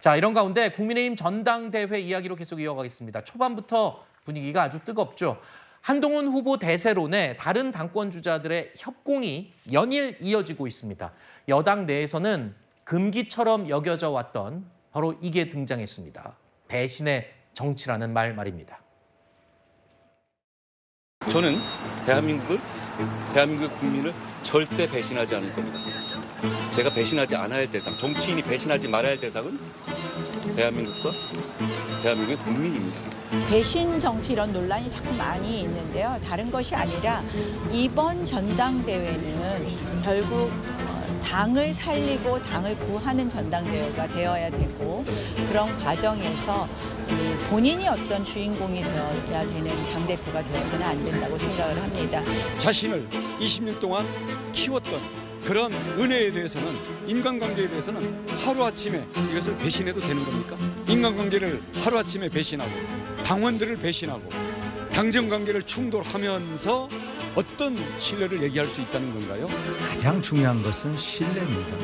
자, 이런 가운데 국민의힘 전당대회 이야기로 계속 이어가겠습니다. 초반부터 분위기가 아주 뜨겁죠. 한동훈 후보 대세론에 다른 당권 주자들의 협공이 연일 이어지고 있습니다. 여당 내에서는 금기처럼 여겨져 왔던 바로 이게 등장했습니다. 배신의 정치라는 말입니다. 저는 대한민국 국민을 절대 배신하지 않을 겁니다. 제가 배신하지 않아야 할 대상, 정치인이 배신하지 말아야 할 대상은 대한민국과 대한민국의 국민입니다. 배신 정치 이런 논란이 자꾸 많이 있는데요. 다른 것이 아니라 이번 전당대회는 결국 당을 살리고 당을 구하는 전당대회가 되어야 되고 그런 과정에서 본인이 어떤 주인공이 되어야 되는 당대표가 되어서는 안 된다고 생각을 합니다. 자신을 20년 동안 키웠던 그런 은혜에 대해서는 인간관계에 대해서는 하루아침에 이것을 배신해도 되는 겁니까? 인간관계를 하루아침에 배신하고 당원들을 배신하고 당정관계를 충돌하면서 어떤 신뢰를 얘기할 수 있다는 건가요? 가장 중요한 것은 신뢰입니다.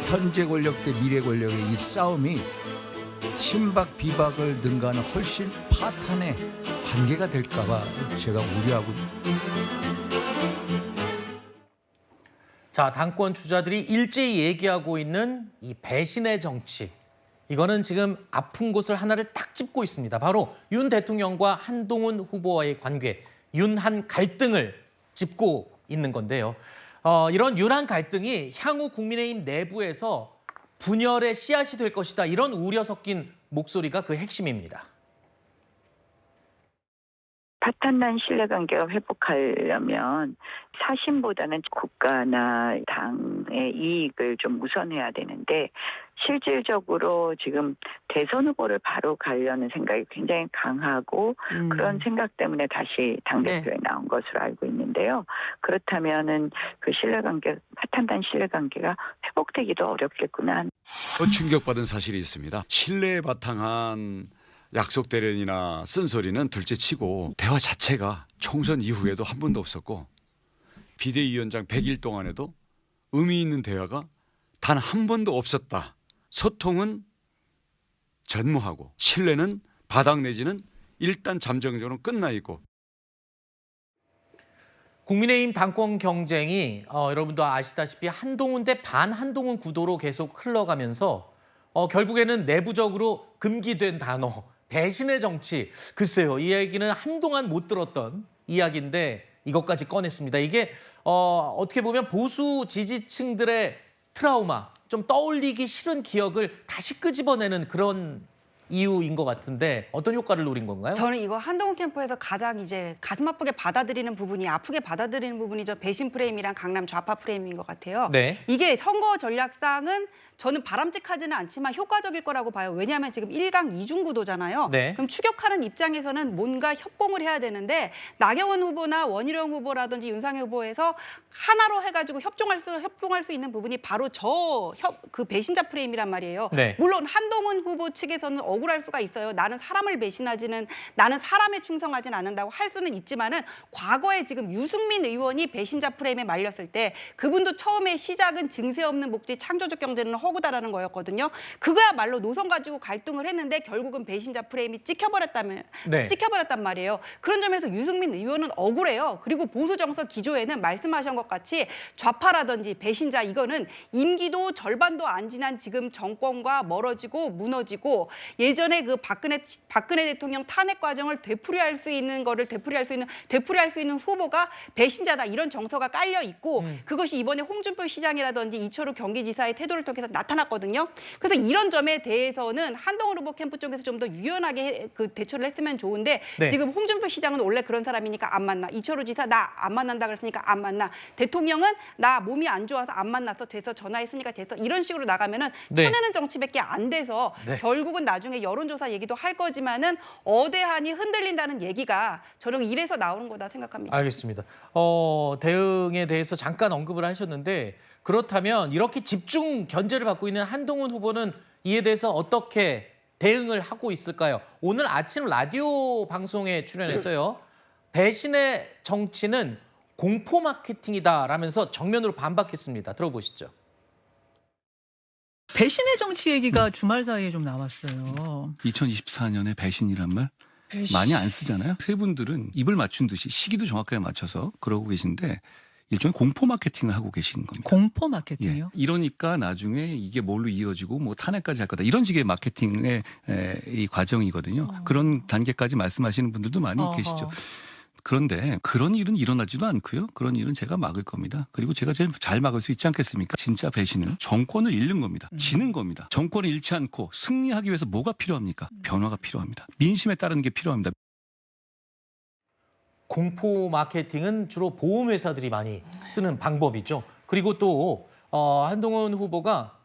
현재 권력 대 미래 권력의 이 싸움이 친박 비박을 능가하는 훨씬 파탄의 관계가 될까 봐 제가 우려하고 자, 당권 주자들이 일제히 얘기하고 있는 이 배신의 정치. 이거는 지금 아픈 곳을 하나를 딱 짚고 있습니다. 바로 윤 대통령과 한동훈 후보와의 관계, 윤한 갈등을 짚고 있는 건데요. 이런 윤한 갈등이 향후 국민의힘 내부에서 분열의 씨앗이 될 것이다. 이런 우려 섞인 목소리가 그 핵심입니다. 파탄난 신뢰관계가 회복하려면 사심보다는 국가나 당의 이익을 좀 우선해야 되는데 실질적으로 지금 대선 후보를 바로 가려는 생각이 굉장히 강하고 그런 생각 때문에 다시 당대표에 나온 것으로 알고 있는데요. 그렇다면은 그 신뢰관계, 파탄난 신뢰관계가 회복되기도 어렵겠구나. 충격받은 사실이 있습니다. 신뢰에 바탕한 약속 대련이나 쓴소리는 둘째치고 대화 자체가 총선 이후에도 한 번도 없었고 비대위원장 100일 동안에도 의미 있는 대화가 단 한 번도 없었다. 소통은 전무하고 신뢰는 바닥 내지는 일단 잠정적으로 끝나 있고. 국민의힘 당권 경쟁이 여러분도 아시다시피 한동훈 대 반한동훈 구도로 계속 흘러가면서 결국에는 내부적으로 금기된 단어 배신의 정치. 글쎄요, 이 얘기는 한동안 못 들었던 이야기인데 이것까지 꺼냈습니다. 이게 어떻게 보면 보수 지지층들의 트라우마, 좀 떠올리기 싫은 기억을 다시 끄집어내는 그런 이유인 것 같은데 어떤 효과를 노린 건가요? 저는 이거 한동훈 캠프에서 가장 이제 가슴 아프게 받아들이는 부분이 아프게 받아들이는 부분이 저 배신 프레임이랑 강남 좌파 프레임인 것 같아요. 네. 이게 선거 전략상은 저는 바람직하지는 않지만 효과적일 거라고 봐요. 왜냐하면 지금 1강 2중 구도잖아요. 네. 그럼 추격하는 입장에서는 뭔가 협공을 해야 되는데 나경원 후보나 원희룡 후보라든지 윤상현 후보에서 하나로 해가지고 협동할 수 있는 부분이 바로 그 배신자 프레임이란 말이에요. 네. 물론 한동훈 후보 측에서는 억울할 수가 있어요. 나는 사람을 나는 사람에 충성하지는 않는다고 할 수는 있지만은 과거에 지금 유승민 의원이 배신자 프레임에 말렸을 때 그분도 처음에 시작은 증세 없는 복지 창조적 경제는 허구다라는 거였거든요. 그거야말로 노선 가지고 갈등을 했는데 결국은 배신자 프레임이 찍혀버렸단 말이에요. 그런 점에서 유승민 의원은 억울해요. 그리고 보수 정서 기조에는 말씀하신 것 같이 좌파라든지 배신자 이거는 임기도 절반도 안 지난 지금 정권과 멀어지고 무너지고 예전에 그 박근혜 대통령 탄핵 과정을 되풀이할 수 있는 후보가 배신자다 이런 정서가 깔려 있고 그것이 이번에 홍준표 시장이라든지 이철우 경기지사의 태도를 통해서 나타났거든요. 그래서 이런 점에 대해서는 한동훈 후보 캠프 쪽에서 좀 더 유연하게 대처를 했으면 좋은데 네. 지금 홍준표 시장은 원래 그런 사람이니까 안 만나. 이철우 지사 나 안 만난다 그랬으니까 안 만나. 대통령은 나 몸이 안 좋아서 안 만났어. 돼서 전화했으니까 됐어. 이런 식으로 나가면은 네. 쳐내는 정치밖에 안 돼서 네. 결국은 나중에 여론조사 얘기도 할 거지만은 어대한이 흔들린다는 얘기가 저는 이래서 나오는 거다 생각합니다. 알겠습니다. 대응에 대해서 잠깐 언급을 하셨는데 그렇다면 이렇게 집중 견제를 받고 있는 한동훈 후보는 이에 대해서 어떻게 대응을 하고 있을까요? 오늘 아침 라디오 방송에 출연해서요. 배신의 정치는 공포 마케팅이다라면서 정면으로 반박했습니다. 들어보시죠. 배신의 정치 얘기가 주말 사이에 좀 나왔어요. 2024년에 배신이란 말 많이 안 쓰잖아요. 세 분들은 입을 맞춘 듯이 시기도 정확하게 맞춰서 그러고 계신데 일종의 공포 마케팅을 하고 계신 겁니다. 공포 마케팅이요? 예. 이러니까 나중에 이게 뭘로 이어지고 뭐 탄핵까지 할 거다. 이런 식의 마케팅의 이 과정이거든요. 그런 단계까지 말씀하시는 분들도 많이 계시죠. 그런데 그런 일은 일어나지도 않고요. 그런 일은 제가 막을 겁니다. 그리고 제가 제일 잘 막을 수 있지 않겠습니까? 진짜 배신은 정권을 잃는 겁니다. 지는 겁니다. 정권을 잃지 않고 승리하기 위해서 뭐가 필요합니까? 변화가 필요합니다. 민심에 따르는 게 필요합니다. 공포 마케팅은 주로 보험회사들이 많이 쓰는 방법이죠. 그리고 또 한동훈 후보가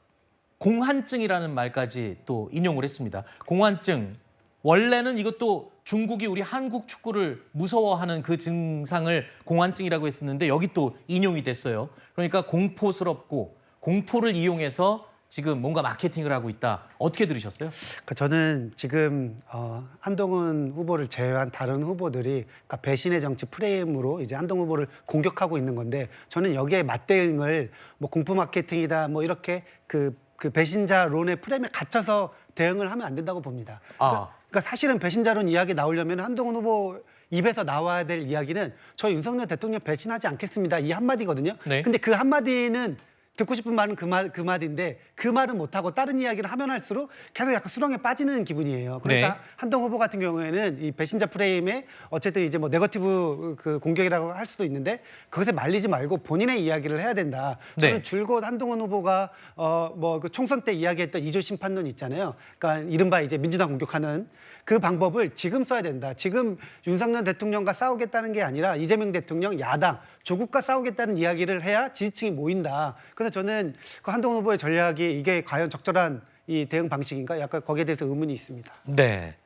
공한증이라는 말까지 또 인용을 했습니다. 공한증, 원래는 이것도 중국이 우리 한국 축구를 무서워하는 그 증상을 공한증이라고 했었는데 여기 또 인용이 됐어요. 그러니까 공포스럽고 공포를 이용해서 지금 뭔가 마케팅을 하고 있다. 어떻게 들으셨어요? 그러니까 저는 지금 한동훈 후보를 제외한 다른 후보들이 그러니까 배신의 정치 프레임으로 이제 한동훈 후보를 공격하고 있는 건데 저는 여기에 맞대응을 뭐 공포 마케팅이다 뭐 이렇게 그 배신자론의 프레임에 갇혀서 대응을 하면 안 된다고 봅니다. 그러니까 사실은 배신자론 이야기 나오려면 한동훈 후보 입에서 나와야 될 이야기는 저 윤석열 대통령 배신하지 않겠습니다. 이 한마디거든요. 네. 근데 그 한마디는 듣고 싶은 말은 그 말인데 그 말은 못하고 다른 이야기를 하면 할수록 계속 약간 수렁에 빠지는 기분이에요. 그러니까 네. 한동훈 후보 같은 경우에는 이 배신자 프레임에 어쨌든 이제 뭐 네거티브 그 공격이라고 할 수도 있는데 그것에 말리지 말고 본인의 이야기를 해야 된다. 저는 네. 줄곧 한동훈 후보가 뭐 그 총선 때 이야기했던 2조 심판론 있잖아요. 그러니까 이른바 이제 민주당 공격하는 그 방법을 지금 써야 된다. 지금 윤석열 대통령과 싸우겠다는 게 아니라 이재명 대통령 야당 조국과 싸우겠다는 이야기를 해야 지지층이 모인다. 그래서 저는 그 한동훈 후보의 전략이 이게 과연 적절한 이 대응 방식인가? 약간 거기에 대해서 의문이 있습니다. 네.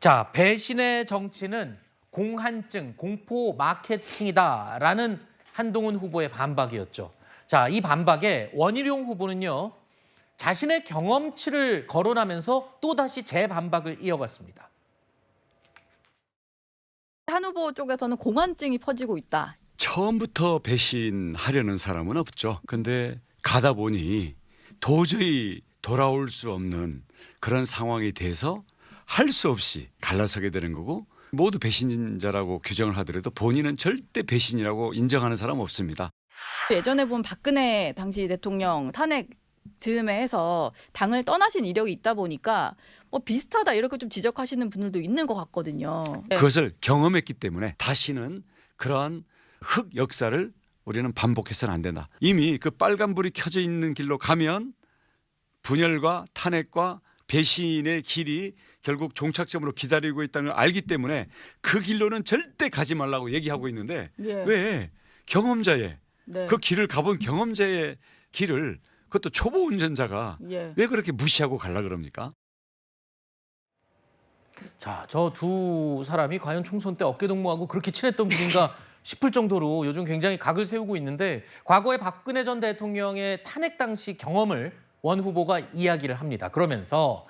자, 배신의 정치는 공한증, 공포 마케팅이다라는 한동훈 후보의 반박이었죠. 자, 이 반박에 원희룡 후보는요. 자신의 경험치를 거론하면서 또다시 재반박을 이어갔습니다. 한 후보 쪽에서는 공한증이 퍼지고 있다. 처음부터 배신하려는 사람은 없죠. 근데 가다 보니 도저히 돌아올 수 없는 그런 상황이 돼서 할 수 없이 갈라서게 되는 거고 모두 배신자라고 규정을 하더라도 본인은 절대 배신이라고 인정하는 사람 없습니다. 예전에 보면 박근혜 당시 대통령 탄핵 즈음에 해서 당을 떠나신 이력이 있다 보니까 뭐 비슷하다 이렇게 좀 지적하시는 분들도 있는 것 같거든요. 그것을 경험했기 때문에 다시는 그러한 흑 역사를 우리는 반복해서는 안 된다. 이미 그 빨간불이 켜져 있는 길로 가면 분열과 탄핵과 배신의 길이 결국 종착점으로 기다리고 있다는 걸 알기 때문에 그 길로는 절대 가지 말라고 얘기하고 있는데 왜 경험자의 그 길을 가본 경험자의 길을 그것도 초보 운전자가 왜 그렇게 무시하고 가려 그럽니까? 자, 저 두 사람이 과연 총선 때 어깨동무하고 그렇게 친했던 분인가 싶을 정도로 요즘 굉장히 각을 세우고 있는데 과거에 박근혜 전 대통령의 탄핵 당시 경험을 원 후보가 이야기를 합니다. 그러면서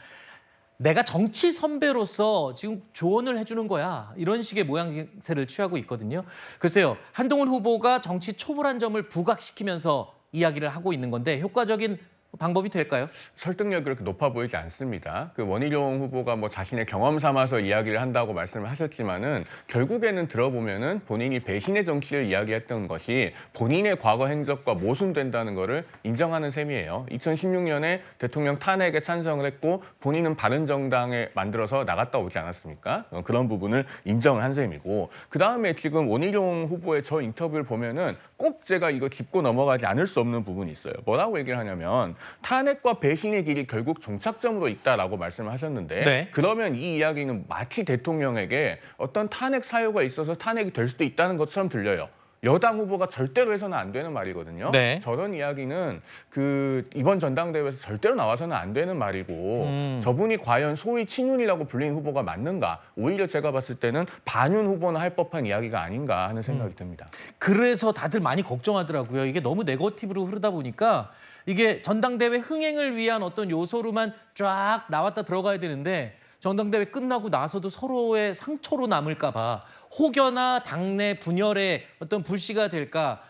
내가 정치 선배로서 지금 조언을 해주는 거야. 이런 식의 모양새를 취하고 있거든요. 글쎄요, 한동훈 후보가 정치 초보란 점을 부각시키면서 이야기를 하고 있는 건데 효과적인 방법이 될까요? 설득력이 그렇게 높아 보이지 않습니다. 그 원희룡 후보가 뭐 자신의 경험 삼아서 이야기를 한다고 말씀을 하셨지만은 결국에는 들어보면은 본인이 배신의 정치를 이야기했던 것이 본인의 과거 행적과 모순된다는 거를 인정하는 셈이에요. 2016년에 대통령 탄핵에 찬성을 했고 본인은 바른정당에 만들어서 나갔다 오지 않았습니까? 그런 부분을 인정을 한 셈이고 그 다음에 지금 원희룡 후보의 저 인터뷰를 보면은 꼭 제가 이거 짚고 넘어가지 않을 수 없는 부분이 있어요. 뭐라고 얘기를 하냐면 탄핵과 배신의 길이 결국 종착점으로 있다라고 말씀을 하셨는데 네. 그러면 이 이야기는 마치 대통령에게 어떤 탄핵 사유가 있어서 탄핵이 될 수도 있다는 것처럼 들려요. 여당 후보가 절대로 해서는 안 되는 말이거든요. 네. 저런 이야기는 그 이번 전당대회에서 절대로 나와서는 안 되는 말이고 저분이 과연 소위 친윤이라고 불리는 후보가 맞는가? 오히려 제가 봤을 때는 반윤 후보나 할 법한 이야기가 아닌가 하는 생각이 듭니다. 그래서 다들 많이 걱정하더라고요. 이게 너무 네거티브로 흐르다 보니까 이게 전당대회 흥행을 위한 어떤 요소로만 쫙 나왔다 들어가야 되는데 전당대회 끝나고 나서도 서로의 상처로 남을까 봐 혹여나 당내 분열의 어떤 불씨가 될까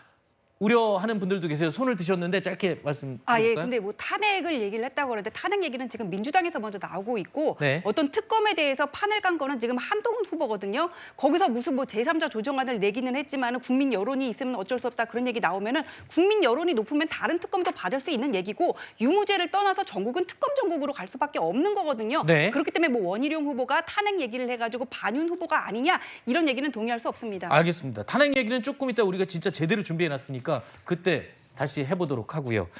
우려하는 분들도 계세요. 손을 드셨는데 짧게 말씀드릴까요? 예. 근데 뭐 탄핵을 얘기를 했다고 그러는데 탄핵 얘기는 지금 민주당에서 먼저 나오고 있고 네. 어떤 특검에 대해서 판을 깐 거는 지금 한동훈 후보거든요. 거기서 무슨 뭐 제3자 조정안을 내기는 했지만은 국민 여론이 있으면 어쩔 수 없다 그런 얘기 나오면은 국민 여론이 높으면 다른 특검도 받을 수 있는 얘기고 유무죄를 떠나서 전국은 특검 전국으로 갈 수밖에 없는 거거든요. 네. 그렇기 때문에 뭐 원희룡 후보가 탄핵 얘기를 해가지고 반윤 후보가 아니냐 이런 얘기는 동의할 수 없습니다. 알겠습니다. 탄핵 얘기는 조금 이따 우리가 진짜 제대로 준비해놨으니까 그때 다시 해보도록 하고요.